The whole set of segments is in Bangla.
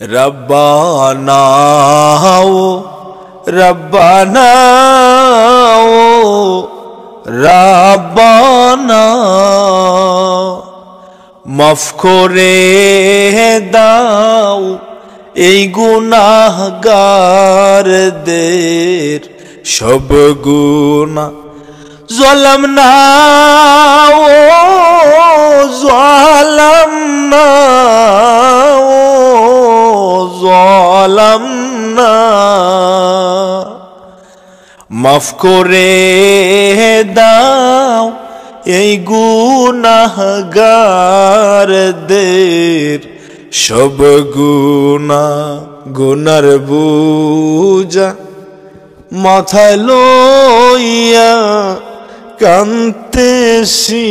রব্বানা ও রব্বানা ও রব্বানা মাফ করে দাও এই গুনাহগারদের সব গুনাহ ظلمنا ظلمنا ظلمنا মাফ করে দাও এই গুনাহগারদের সব গুনার বোঝা মাথায় লইয়া কান্তেছি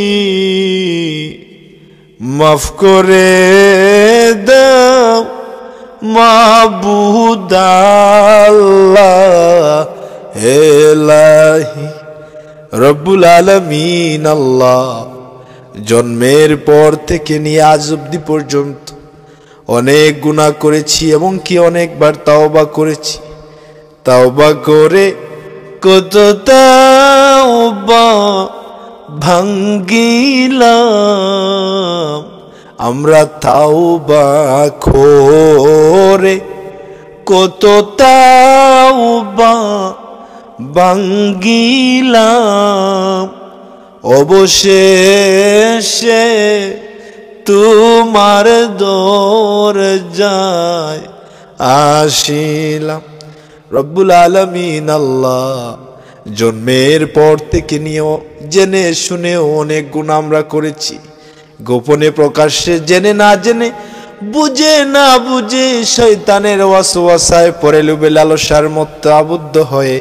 মাফ করে দাও মাবুদ আল্লাহ ইলাহি রব্বুল আলামিন আল্লাহ। জন্মের পর থেকে নিয়ে আজ অবধি পর্যন্ত অনেক গুনাহ করেছি এবং কি অনেকবার তাওবা করেছি। তাওবা করে কত তাওবা ভাঙ্গিলাম আমরা তাওবা করে কত তাওবা ভাঙ্গিলাম অবশেষে তোমার দরজায় আসিলাম। রব্বুল আলামিন আল্লাহ জন্মের পর থেকে নিয়েও জেনে শুনেও অনেক গুনাহ আমরা করেছি, গোপনে প্রকাশ্যে, জেনে না জেনে, বুঝে না বুঝে, শয়তানের ওয়াসওয়াসায় পড়ে লোভে লালসার মধ্যে আবদ্ধ হয়ে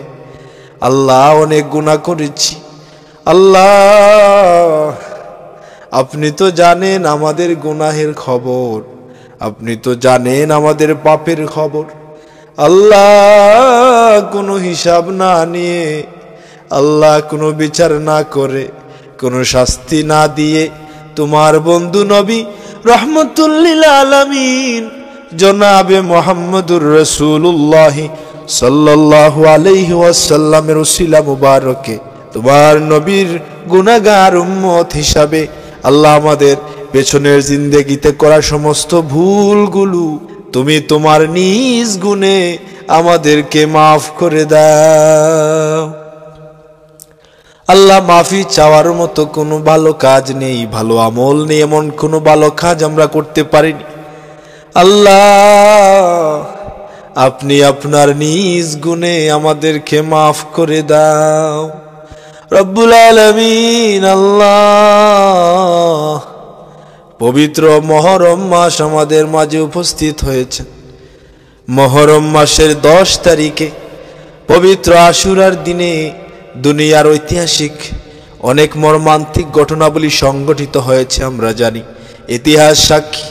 আল্লাহ অনেক গুনাহ করেছি। আল্লাহ আপনি তো জানেন আমাদের গুনাহের খবর, আপনি তো জানেন আমাদের পাপের খবর। আল্লাহ কোনো হিসাব না নিয়ে, আল্লাহ কোনো বিচার না করে, কোনো শাস্তি না দিয়ে তোমার বন্ধু নবী রহমতুল্লিল আলামিন জনাবে মুহাম্মদুর রাসূলুল্লাহ সাল্লাল্লাহু আলাইহি ওয়াসাল্লামের উসিলা মুবারকে তোমার নবীর গুনাহগার উম্মত হিসাবে আল্লাহ আমাদের পেছনের জিন্দেগিতে করা সমস্ত ভুলগুলো তুমি তোমার নিজ গুণে আমাদেরকে মাফ করে দাও। আল্লাহ মাফি চাওয়ার মতো কোনো ভালো কাজ নেই, ভালো আমল নেই, এমন কোনো ভালো কাজ আমরা করতে পারিনি। আল্লাহ আপনি আপনার নিজ গুণে আমাদেরকে মাফ করে দাও রব্বুল আলামিন আল্লাহ। পবিত্র মুহররম মাস আমাদের মাঝে উপস্থিত হয়েছে। মুহররম মাসের 10 তারিখে পবিত্র আশুরার দিনে দুনিয়ার ঐতিহাসিক অনেক মর্মান্তিক ঘটনাবলী সংঘটিত হয়েছে, আমরা জানি, ইতিহাস সাক্ষী।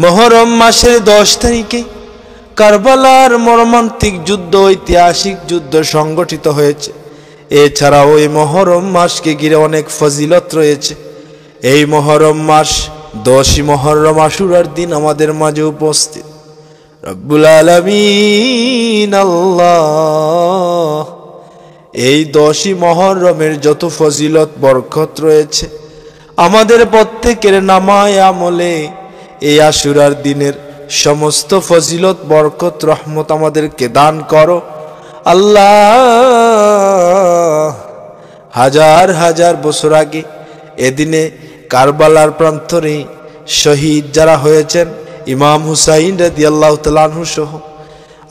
মুহররম মাসের 10 তারিখে কারবালার মর্মান্তিক যুদ্ধ, ঐতিহাসিক যুদ্ধ সংঘটিত হয়েছে। এছাড়াও এই মুহররম মাসকে ঘিরে অনেক ফজিলত রয়েছে। এই মুহররম মাস 10ই মুহররম আশুরার দিন আমাদের মাঝে উপস্থিত। রব্বুল আলামিন আল্লাহ এই 10ই মুহররমের যত ফজিলত বরকত রয়েছে আমাদের প্রত্যেকের নামায় আমলে এই আশুরার দিনের সমস্ত ফজিলত বরকত রহমত আমাদেরকে দান করো আল্লাহ। হাজার হাজার বছর আগে এদিনে কারবালার প্রান্তরে শহীদ যারা হয়েছেন, ইমাম হুসাইন রাদিয়াল্লাহু তাআলা আনহু সহ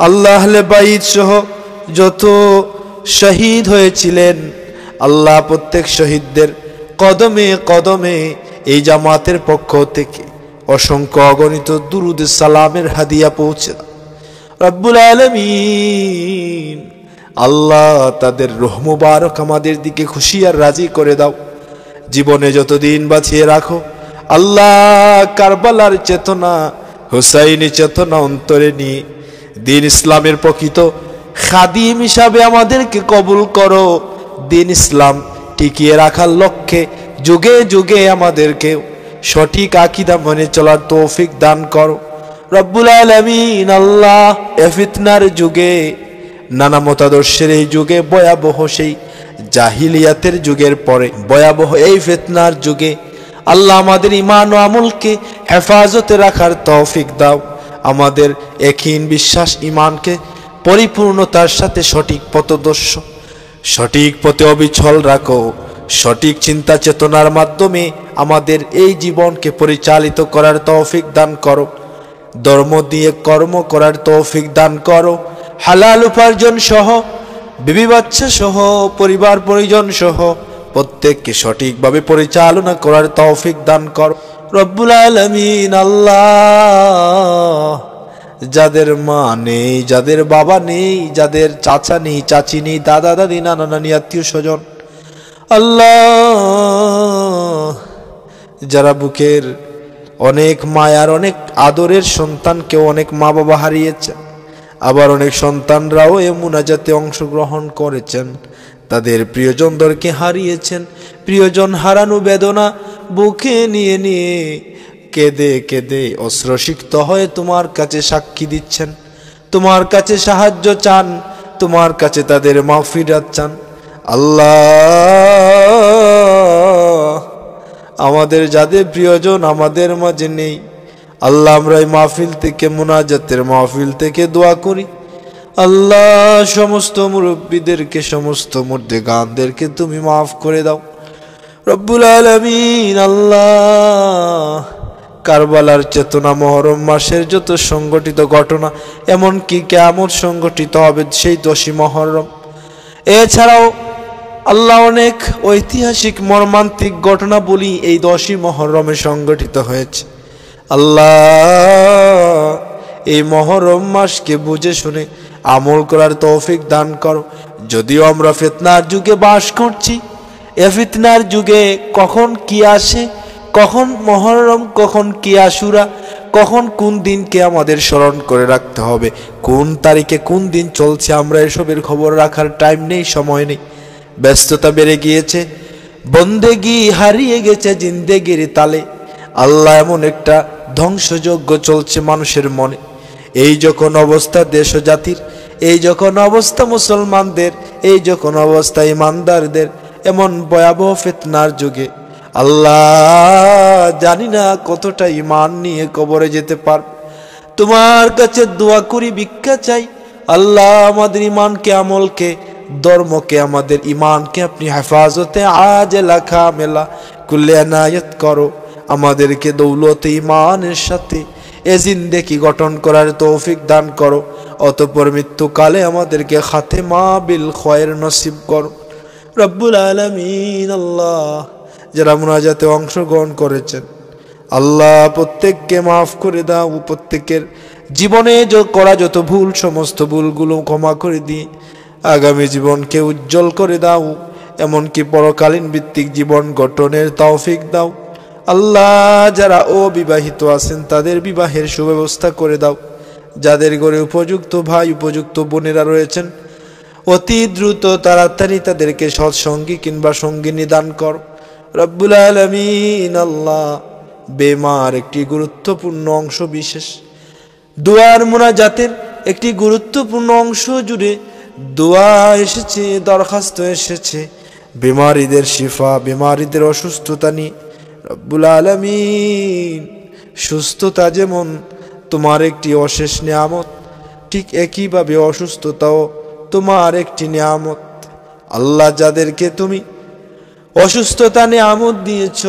আল্লাহ আহলে বাইত সহ যত শহীদ হয়েছিলেন, আল্লাহ প্রত্যেক শহীদদের কদমে কদমে এই জামাতের পক্ষ থেকে অসংখ্য অগণিত দুরুদ সালামের হাদিয়া পৌঁছে দাও রব্বুল আলামিন আল্লাহ। তাদের রূহ মুবারক আমাদের দিকে খুশি আর রাজি করে দাও। জীবনে যতদিন বাঁচিয়ে রাখো আল্লাহ। কারবালার চেতনা, হুসাইনি চেতনা অন্তরে নিয়ে দিন ইসলামের প্রকৃত খাদিম হিসাবে আমাদেরকে কবুল করো। দিন ইসলাম টিকিয়ে রাখার লক্ষ্যে যুগে যুগে আমাদেরকে সঠিক আকীদা মেনে চলার তৌফিক দান করো রব্বুল আলামিন আল্লাহ এ ফিতনার যুগে, নানা মতাদর্শের এই যুগে, ভয়াবহ সেই জাহিলিয়াতের যুগের পরে ভয়াবহ এই ফিতনার যুগে আল্লাহ আমাদের ঈমান ও আমলকে হেফাজতে রাখার তৌফিক দাও। আমাদের ইয়াকিন বিশ্বাস ঈমানকে পরিপূর্ণতার সাথে সঠিক পথদর্শ, সঠিক পথে অবিচল রাখো। সঠিক চিন্তা চেতনার মাধ্যমে আমাদের এই জীবনকে পরিচালিত করার তৌফিক দান করো। ধর্ম দিয়ে কর্ম করার তৌফিক দান করো। হালাল উপার্জন সহ, বিবি বাচ্চা সহ, পরিবার পরিজন সহ প্রত্যেককে সঠিকভাবে পরিচালনা করার তৌফিক দান করো রব্বুল আলামিন আল্লাহ। যাদের মা নেই, যাদের বাবা নেই, যাদের চাচা নেই, চাচি নেই, দাদা দাদি, নানা নানি, আত্মীয় স্বজন আল্লাহ, যারা বুকের অনেক মায়ার অনেক আদরের সন্তানকেও অনেক মা বাবা হারিয়েছে, আবার অনেক সন্তানরাও এ মুনাজাতে অংশগ্রহণ করেছেন, তাদের প্রিয়জনদেরকে হারিয়েছেন। প্রিয়জন হারানো বেদনা বুকে নিয়ে নিয়ে কেঁদে কেঁদে অশ্রুসিক্ত হয়ে তোমার কাছে সাক্ষী দিচ্ছেন, তোমার কাছে সাহায্য চান, তোমার কাছে তাদের মাগফিরাত চান। আল্লাহ, আমাদের যাদের প্রিয়জন আমাদের মাঝে নেই আল্লাহ, আমরা এই মাহফিল থেকে, মুনাজাতের মাহফিল থেকে দোয়া করি আল্লাহ, সমস্ত মুরব্বীদেরকে, সমস্ত মুর্দেগানদেরকে তুমি মাফ করে দাও রব্বুল আলামিন আল্লাহ। কারবালার চেতনা, মুহররম মাসের যত সংগঠিত ঘটনা, এমনকি কিয়ামত সংগঠিত হবে সেই 10ই মুহররম, এছাড়াও আল্লাহ অনেক ঐতিহাসিক মর্মান্তিক ঘটনা বলি এই 10ই মুহররমে সংগঠিত হয়েছে। আল্লাহ, এই মুহররম মাসকে বুঝে শুনে আমল করার তৌফিক দান করো। যদিও আমরা ফিতনার যুগে বাস করছি, এ ফিতনার যুগে কখন কি আসে, কখন মুহররম, কখন কি আশুরা, কখন কোন দিনকে আমাদের স্মরণ করে রাখতে হবে, কোন তারিখে কোন দিন চলছে, আমরা এসবের খবর রাখার টাইম নেই, সময় নেই। ব্যস্ততা বেড়ে গিয়েছে, বন্দেগি হারিয়ে গেছে জিন্দেগির তালে। আল্লাহ, এমন একটা ধ্বংসযজ্ঞ চলছে মানুষের মনে। এই যখন অবস্থা দেশ ও জাতির, এই যখন অবস্থা মুসলমানদের, এই যখন অবস্থা ইমানদারদের, এমন ভয়াবহ ফিতনার যুগে আল্লাহ, জানি না কতটা ইমান নিয়ে কবরে যেতে পার। তোমার কাছে দোয়া করি, ভিক্ষা চাই আল্লাহ, আমাদের ইমানকে, আমলকে, ধর্মকে, আমাদের ইমানকে আপনি হেফাজতে আজেলা কামেলা কুল্লে এনায়েত করো। আমাদেরকে দৌলতে ইমানের সাথে এ জিন্দেগি গঠন করার তৌফিক দান করো। অতঃপর মৃত্যুকালে আমাদেরকে খাতেমা বিল খয়ের নসিব করো রব্বুল আলামিন আল্লাহ। যারা মুনাজাতে অংশগ্রহণ করেছেন আল্লাহ, প্রত্যেককে মাফ করে দাও। প্রত্যেকের জীবনে করা যত ভুল, সমস্ত ভুলগুলো ক্ষমা করে দিয়ে আগামী জীবনকে উজ্জ্বল করে দাও। এমনকি পরকালীন ভিত্তিক জীবন গঠনের তৌফিক দাও আল্লাহ। যারা অবিবাহিত আছেন তাদের বিবাহের সুব্যবস্থা করে দাও। যাদের ঘরে উপযুক্ত ভাই, উপযুক্ত বোনেরা রয়েছেন, অতি দ্রুত তাড়াতাড়ি তাদেরকে সৎসঙ্গী কিংবা সঙ্গিনী দান কর রব্বুল আলামিন আল্লাহ। বেমার একটি গুরুত্বপূর্ণ অংশ বিশেষ, দোয়ার মুনাজাতের একটি গুরুত্বপূর্ণ অংশ জুড়ে দোয়া এসেছে, দরখাস্ত এসেছে বেমারিদের শিফা, বেমারিদের অসুস্থতা নিয়ে রব্বুল আলামিন। সুস্থতা যেমন তোমার একটি অশেষ নিয়ামত, ঠিক একইভাবে অসুস্থতাও তোমার একটি নিয়ামত আল্লাহ। যাদেরকে তুমি অসুস্থতা নিয়ামত দিয়েছ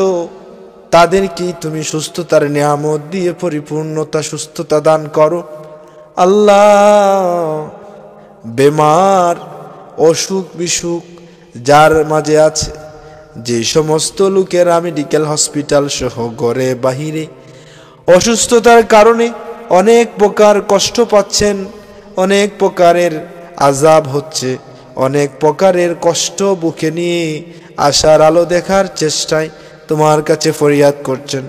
তাদেরকেই তুমি সুস্থতার নিয়ামত দিয়ে পরিপূর্ণতা, সুস্থতা দান করো আল্লাহ। বেমার, অসুখ বিসুখ যার মাঝে আছে, যে সমস্ত লোকেরা মেডিকেল হসপিটাল সহ ঘরে বাহিরে অসুস্থতার কারণে অনেক প্রকার কষ্ট পাচ্ছেন, অনেক প্রকারের আযাব হচ্ছে, অনেক প্রকারের কষ্ট বুকে নিয়ে আশার আলো দেখার চেষ্টায় তোমার কাছে ফরিয়াদ করছেন,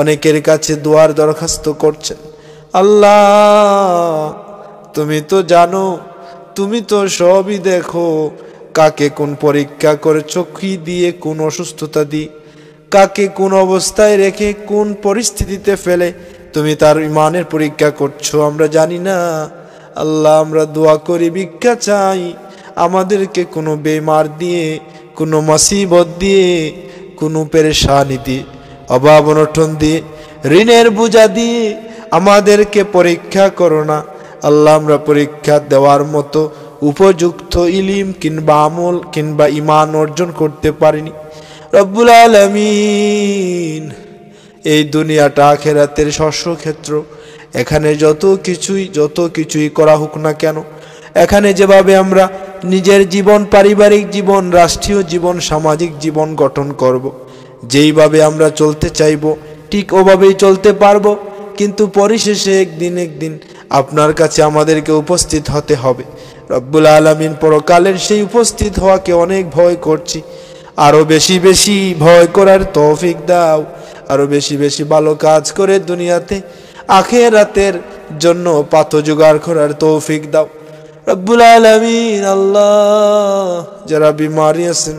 অনেকের কাছে দোয়ার দরখাস্ত করছেন আল্লাহ। তুমি তো জানো, তুমি তো সবই দেখো, কাকে কোন পরীক্ষা করেছ, কি দিয়ে, কোন অসুস্থতা দিয়ে, কাকে কোন অবস্থায় রেখে, কোন পরিস্থিতিতে ফেলে তুমি তার ঈমানের পরীক্ষা করছো আমরা জানি না। আল্লাহ আমরা দোয়া করি, ভিক্ষা চাই, আমাদেরকে কোনো বেমার দিয়ে, কোনো মুসিবত দিয়ে, কোনো পেরেশানি দিয়ে, অভাব অনটন দিয়ে, ঋণের বোঝা দিয়ে আমাদেরকে পরীক্ষা করো না। আল্লাহ আমরা পরীক্ষা দেওয়ার মতো উপযুক্ত ইলম কিংবা আমল কিংবা ঈমান অর্জন করতে পারিনি। রব্বুল আলামিন, এই দুনিয়াটা আখিরাতের শস্যক্ষেত্র। এখানে যত কিছুই করা হোক না কেন, এখানে যেভাবে আমরা নিজের জীবন, পারিবারিক জীবন, রাষ্ট্রীয় জীবন, সামাজিক জীবন গঠন করব, যেইভাবে আমরা চলতে চাইব ঠিক ওভাবেই চলতে পারবো। কিন্তু পরিশেষে একদিন আপনার কাছে আমাদেরকে উপস্থিত হতে হবে। রব্বুল আলামিন, পরকালের সেই উপস্থিত হওয়াকে অনেক ভয় করছি। আরো বেশি বেশি ভয় করার তৌফিক দাও, আরো বেশি বেশি ভালো কাজ করে দুনিয়াতে আখিরাতের জন্য পাথর জোগাড় করার তৌফিক দাও। রব্বুল আলামিন, আল্লাহ যারা বিমারি আছেন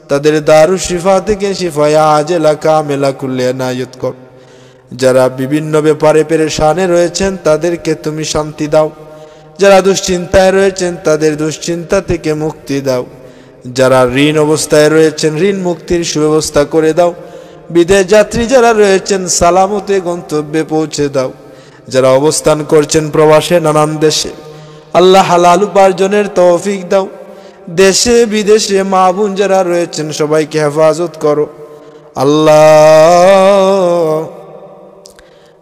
তাদের দারু শিফা থেকে শিফায়া আজেলা কামেলা কুল্লে এনায়েত কর। যারা বিভিন্ন ব্যাপারে পেরেশানে রয়েছেন তাদেরকে তুমি শান্তি দাও। যারা দুশ্চিন্তায় রয়েছেন তাদের দুশ্চিন্তা থেকে মুক্তি দাও। যারা ঋণ অবস্থায় রয়েছেন ঋণ মুক্তির সুব্যবস্থা করে দাও। বিদেশ যাত্রী যারা রয়েছেন সালামতে গন্তব্যে পৌঁছে দাও। যারা অবস্থান করছেন প্রবাসে নানান দেশে, আল্লাহ হালাল উপার্জনের তৌফিক দাও। দেশে বিদেশে মা বোন যারা রয়েছেন সবাইকে হেফাজত করো। আল্লাহ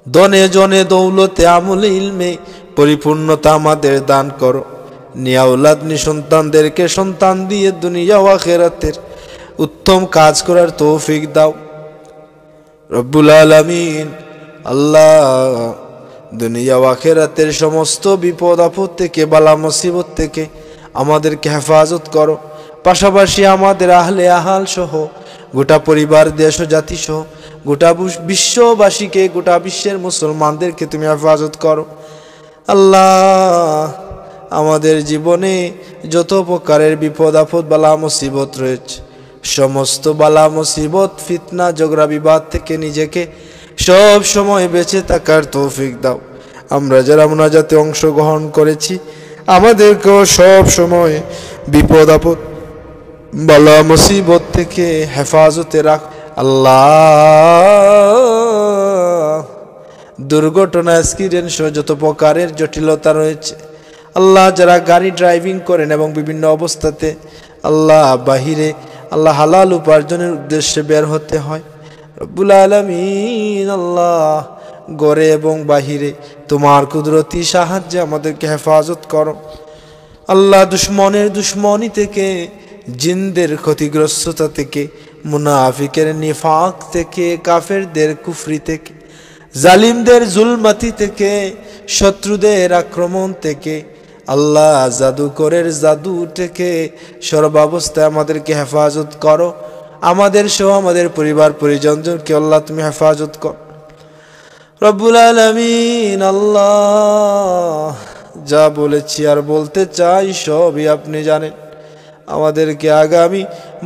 দনে জনে দৌলতে আমলে ইলমে পরিপূর্ণতা আমাদের দান করো। নিয়াউলাদ নিসন্তানদেরকে সন্তান দিয়ে দুনিয়া ও আখিরাতের উত্তম কাজ করার তৌফিক দাও। রব্বুল আলামিন, আল্লাহ দুনিয়া ও আখিরাতের সমস্ত বিপদ আপদ থেকে, বালা মুসিবত থেকে আমাদেরকে হেফাজত করো। পাশাপাশি আমাদের আহলে আহাল সহ গোটা পরিবার, দেশ ও জাতি সহ গোটা বিশ্ববাসীকে, গোটা বিশ্বের মুসলমানদেরকে তুমি হেফাজত করো। আল্লাহ আমাদের জীবনে যত প্রকারের বিপদ আপদ, বালা মুসিবত রয়েছে, সমস্ত বালা মুসিবত, ফিতনা, ঝগড়া বিবাদ থেকে নিজেকে সব সময় বেঁচে থাকার তৌফিক দাও। আমরা যারা মুনাজাতে অংশগ্রহণ করেছি আমাদেরকেও সব সময় বিপদ আপদ, বালা মুসিবত থেকে হেফাজতে রাখ। আল্লাহ দুর্ঘটনা, অ্যাক্সিডেন্ট সহ যত প্রকারের জটিলতা রয়েছে, আল্লাহ যারা গাড়ি ড্রাইভিং করেন এবং বিভিন্ন অবস্থাতে আল্লাহ বাহিরে আল্লাহ হালাল উপার্জনের উদ্দেশ্যে বের হতে হয়, রব্বুল আলামিন আল্লাহ ঘরে এবং বাহিরে তোমার কুদরতি সাহায্যে আমাদেরকে হেফাজত করো। আল্লাহ দুশ্মনের দুশ্মনী থেকে, জিনদের ক্ষতিগ্রস্ততা থেকে, মুনাফিকের নিফাক থেকে, কাফেরদের কুফরি থেকে, জালিমদের জুলমাতি থেকে, শত্রুদের আক্রমণ থেকে, আল্লাহ জাদুকরের জাদু থেকে সর্বাবস্থায় আমাদেরকে হেফাজত করো। আমাদের সহ আমাদের পরিবার পরিজনকে আল্লাহ তুমি হেফাজত কর। রব্বুল আলামিন, আল্লাহ যা বলেছি আর বলতে চাই সবই আপনি জানেন। আমাদেরকে আগামী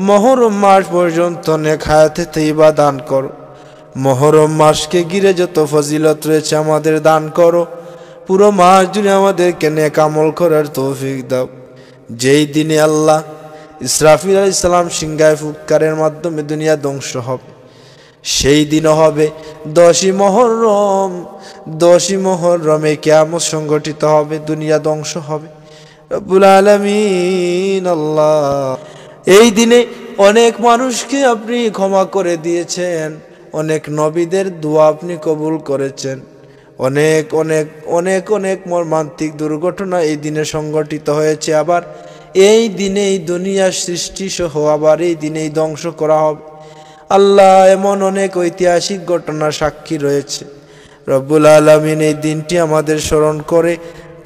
মুহররম মাস পর্যন্ত নেক হায়াতে তাইয়্যিবা দান করো। মুহররম মাসকে ঘিরে যত ফজিলত রয়েছে আমাদের দান করো। পুরো মাস জুড়ে আমাদেরকে নেক আমল করার তৌফিক দাও। যেই দিনে আল্লাহ ইসরাফিল আলাইহিস সালাম সিংহায় ফুৎকারের মাধ্যমে দুনিয়া ধ্বংস হবে, সেই দিনও হবে 10ই মুহররম। 10ই মুহররমে কিয়ামত সংগঠিত হবে, দুনিয়া ধ্বংস হবে। রব্বুল আলামিন আল্লাহ, এই দিনে অনেক মানুষকে আপনি ক্ষমা করে দিয়েছেন, অনেক নবীদের দোয়া আপনি কবুল করেছেন। অনেক অনেক অনেক অনেক মর্মান্তিক দুর্ঘটনা এই দিনে সংঘটিত হয়েছে। আবার এই দিনেই দুনিয়ার সৃষ্টি সহ আবার এই দিনেই ধ্বংস করা হবে। আল্লাহ এমন অনেক ঐতিহাসিক ঘটনা সাক্ষী রয়েছে। রব্বুল আলামিন এই দিনটি আমাদের স্মরণ করে,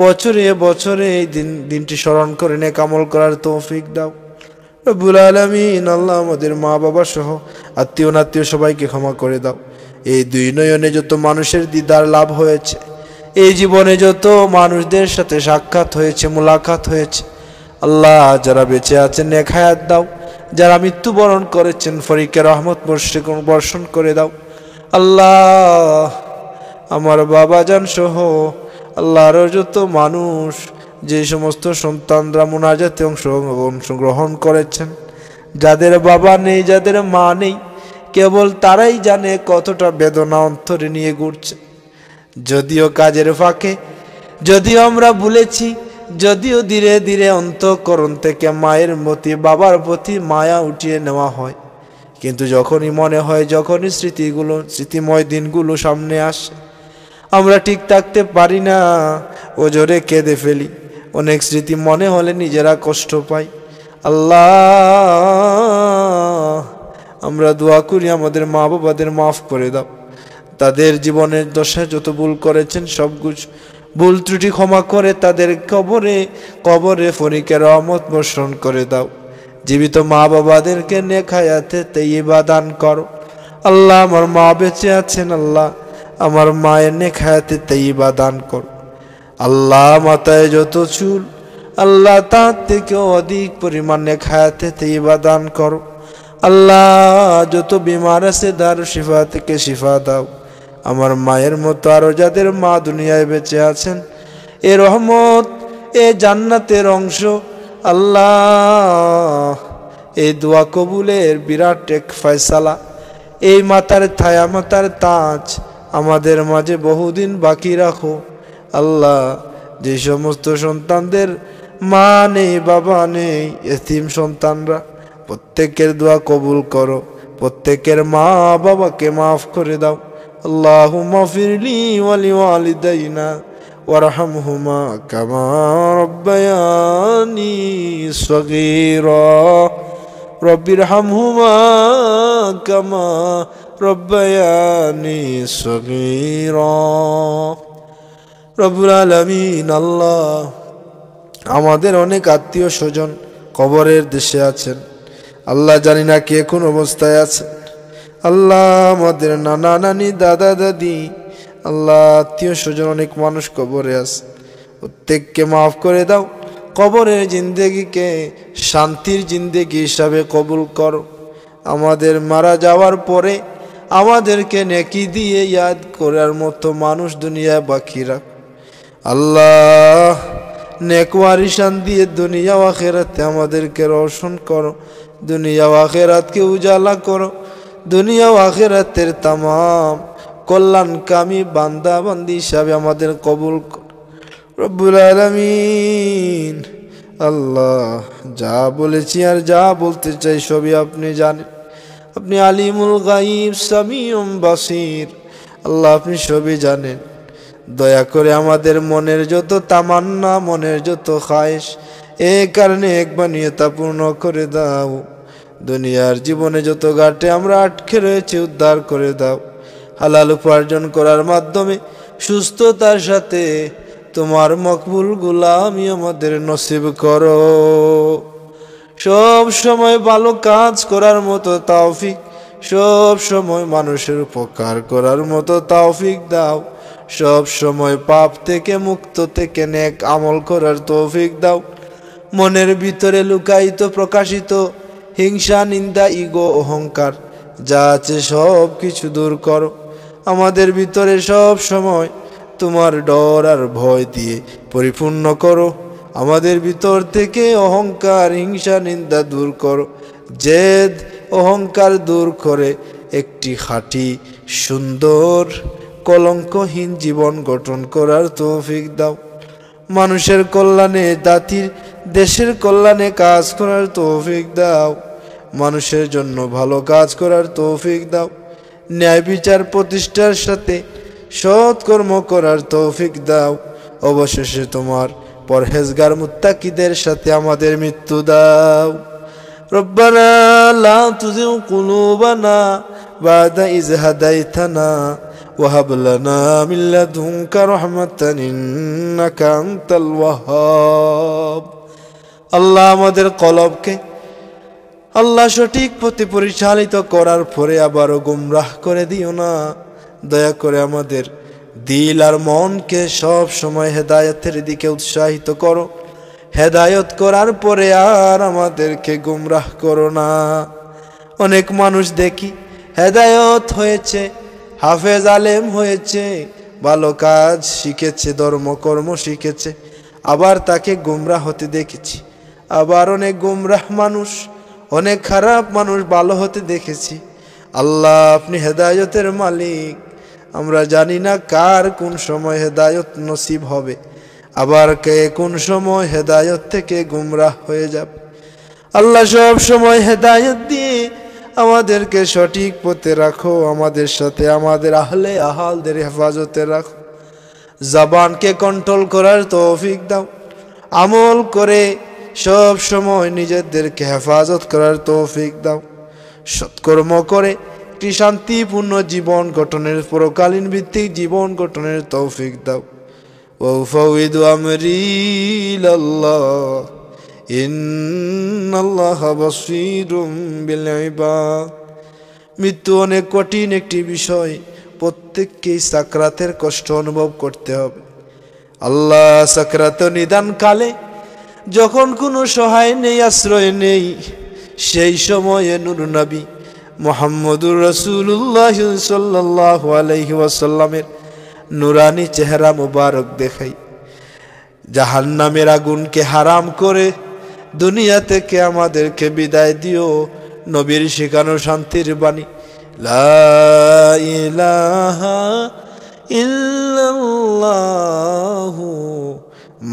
বছরে বছরে এই দিনটি স্মরণ করে নেক আমল করার তৌফিক দাও। রব্বুল আলামিন আল্লাহ আমাদের মা বাবা সহ আত্মীয় নাত্মীয় সবাইকে ক্ষমা করে দাও। এই দুই নয়নে যত মানুষের দিদার লাভ হয়েছে, এই জীবনে যত মানুষদের সাথে সাক্ষাৎ হয়েছে, মুলাকাত হয়েছে, আল্লাহ যারা বেঁচে আছেন নেক হায়াত দাও। যারা মৃত্যুবরণ করেছেন ফরিকে রহমত বর্ষণ করে দাও। আল্লাহ আমার বাবাজান সহ আল্লাহর যত মানুষ যে সমস্ত সন্তানরা মুনাজাতে অংশগ্রহণ করেছেন, যাদের বাবা নেই, যাদের মা নেই, কেবল তারাই জানে কতটা বেদনা অন্তরে নিয়ে ঘুরছে। যদিও কাজের ফাঁকে, যদিও আমরা ভুলেছি, যদিও ধীরে ধীরে অন্তঃকরণ থেকে মায়ের প্রতি, বাবার প্রতি মায়া উঠিয়ে নেওয়া হয়, কিন্তু যখনই মনে হয়, যখনই স্মৃতিময় দিনগুলো সামনে আসে, আমরা ঠিক থাকতে পারি না, ওজোরে কেঁদে ফেলি। অনেক স্মৃতি মনে হলে নিজেরা কষ্ট পাই। আল্লাহ, আমরা দোয়া করি আমাদের মা বাবাদের মাফ করে দাও। তাদের জীবনের দশায় যত ভুল করেছেন সব ভুল ত্রুটি ক্ষমা করে তাদের কবরে ফরিকের রহমত বর্ষণ করে দাও। জীবিত মা বাবাদেরকে নেক হায়াতে তাইয়্যিবা দান করো। আল্লাহ, আমার মা বেঁচে আছেন, আল্লাহ আমার মায়ের নেক হায়াতে তাইয়্যিবা দান করো। আল্লাহ, মাথায় যত চুল, আল্লাহ তার থেকেও অধিক পরিমাণ নেক হায়াতে তাইয়্যিবা দান করো। আল্লাহ, যত বিমার আছে দারু শিফা থেকে শিফা দাও। আমার মায়ের মতো আরো যাদের মা দুনিয়ায় বেঁচে আছেন, এ রহমত, এ জান্নাতের অংশ, আল্লাহ এই দোয়া কবুলের বিরাট এক ফয়সালা, এই মাতার ছায়া, মাতার তাজ আমাদের মাঝে বহুদিন বাকি রাখো। আল্লাহ, যে সমস্ত সন্তানদের মা নেই, বাবা নেই, এতিম সন্তানরা, প্রত্যেকের দোয়া কবুল করো, প্রত্যেকের মা বাবাকে মাফ করে দাও। আল্লাহুম্মা ফিরলি ওয়ালি ওয়ালিদাইনা ওয়ারহামহুমা কামা রব্বায়ানি সগীরা রব্বিরহামহুমা কামা রব্বায়ানি সগীরা। রব্বুল আলামিন, আল্লাহ আমাদের অনেক আত্মীয় স্বজন কবরের দেশে আছেন, আল্লাহ জানি না কে কোন অবস্থায় আছে। আল্লাহ, আমাদের নানা নানি, দাদা দাদি, আল্লাহ আত্মীয় স্বজন অনেক মানুষ কবরে আছে, প্রত্যেককে মাফ করে দাও। কবরের জিন্দেগিকে শান্তির জিন্দেগি হিসাবে কবুল করো। আমাদের মারা যাওয়ার পরে আমাদেরকে নেকি দিয়ে ইয়াদ করার মতো মানুষ দুনিয়ায় বাকি রাখ। আল্লাহ, নেক ওয়ারিসান দিয়ে দুনিয়া ও আখিরাতে আমাদেরকে রোশন করো, দুনিয়া ও আখিরাতকে উজালা করো। দুনিয়া ও আখিরাতের তামাম কল্যাণকামী বান্দা বান্দি হিসাবে আমাদের কবুল কর রব্বুল আলামিন। আল্লাহ, যা বলেছি আর যা বলতে চাই সবই আপনি জানেন, আপনি আলিমুল গায়ব সামিউম বাসির। আল্লাহ, আপনি সবই জানেন। দয়া করে আমাদের মনের যত তামান্না, মনের যত খায়েশ, এ কারণে একবার নিয়তা পূর্ণ করে দাও। দুনিয়ার জীবনে যত ঘাটে আমরা আটকে রয়েছে উদ্ধার করে দাও। হালাল উপার্জন করার মাধ্যমে সুস্থতার সাথে তোমার মকবুল গোলামি আমাদের নসিব করো। সব সময় ভালো কাজ করার মতো তৌফিক, সব সময় মানুষের উপকার করার মতো তৌফিক দাও। সব সময় পাপ থেকে মুক্ত থেকে নেক আমল করার তৌফিক দাও। মনের ভিতরে লুকায়িত প্রকাশিত হিংসা, নিন্দা, ইগো, অহংকার যা আছে সব কিছু দূর করো। আমাদের ভিতরে সব সময় তোমার ডর আর ভয় দিয়ে পরিপূর্ণ করো। আমাদের ভিতর থেকে অহংকার, হিংসা, নিন্দা দূর করো। জেদ, অহংকার দূর করে একটি খাঁটি, সুন্দর, কলঙ্কহীন জীবন গঠন করার তৌফিক দাও। মানুষের কল্যাণে, জাতির, দেশের কল্যাণে কাজ করার তৌফিক দাও। মানুষের জন্য ভালো কাজ করার তৌফিক দাও। ন্যায় বিচার প্রতিষ্ঠার সাথে সৎকর্ম করার তৌফিক দাও। অবশেষে তোমার পরহেজগার মুত্তাকিদের সাথে আমাদের মৃত্যু দাও। রব্বানা লা তুযিগ কুলুবানা বা'দা ইয হাদাইতানা ওয়া হাব লানা মিন লাদুনকা রাহমাতান ইন্নাকা আনতাল ওয়াহ্হাব। আল্লাহ, আমাদের কলবকে আল্লাহ সঠিক পথে পরিচালিত করার পরে আবারও গুমরাহ করে দিও না। দয়া করে আমাদের দিল আর মনকে সব সময় হেদায়েতের দিকে উৎসাহিত করো। হেদায়েত করার পরে আর আমাদেরকে গুমরাহ করো না। অনেক মানুষ দেখি হেদায়েত হয়েছে, হাফেজ আলেম হয়েছে, ভালো কাজ শিখেছে, ধর্মকর্ম শিখেছে, আবার তাকে গুমরাহ হতে দেখেছি। আবার অনেক গুমরাহ মানুষ, অনেক খারাপ মানুষ ভালো হতে দেখেছি। আল্লাহ, আপনি হেদায়েতের মালিক। আমরা জানি না কার কোন সময় হেদায়েত নসিব হবে, আবার কে কোন সময় হেদায়েত থেকে গুমরাহ হয়ে যাবে। আল্লাহ, সব সময় হেদায়েত দিয়ে আমাদেরকে সঠিক পথে রাখো, আমাদের সাথে আমাদের আহলে আহালদের হেফাজতে রাখো। জবানকে কন্ট্রোল করার তৌফিক দাও, আমল করে সব সময় নিজেদেরকে হেফাজত করার তৌফিক দাও, সৎকর্ম করে একটি শান্তিপূর্ণ জীবন গঠনের, পরকালীন ভিত্তিক জীবন গঠনের তৌফিক দাও। ওয়াউফাউযু আমরি ইলাল্লাহ, ইন্নাল্লাহা বাসীরুম বিল ইবাদ। মৃত্যু অনেক কঠিন একটি বিষয়, প্রত্যেককেই সাকরাতের কষ্ট অনুভব করতে হবে। আল্লাহ, সাকরাত নিদান কালে যখন কোনো সহায় নেই, আশ্রয় নেই, সেই সময়ে নূর নবী মুহাম্মদুর রাসূলুল্লাহ সাল্লাল্লাহু আলাইহি ওয়াসাল্লামের নুরানি চেহারা মুবারক দেখাই জাহান্নামের আগুনকে হারাম করে দুনিয়া থেকে আমাদেরকে বিদায় দিও। নবীর শেখানো শান্তির বাণী লা ইলাহা ইল্লাল্লাহু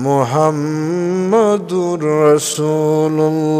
মুহাম্মাদুর রাসূলুল্লাহ।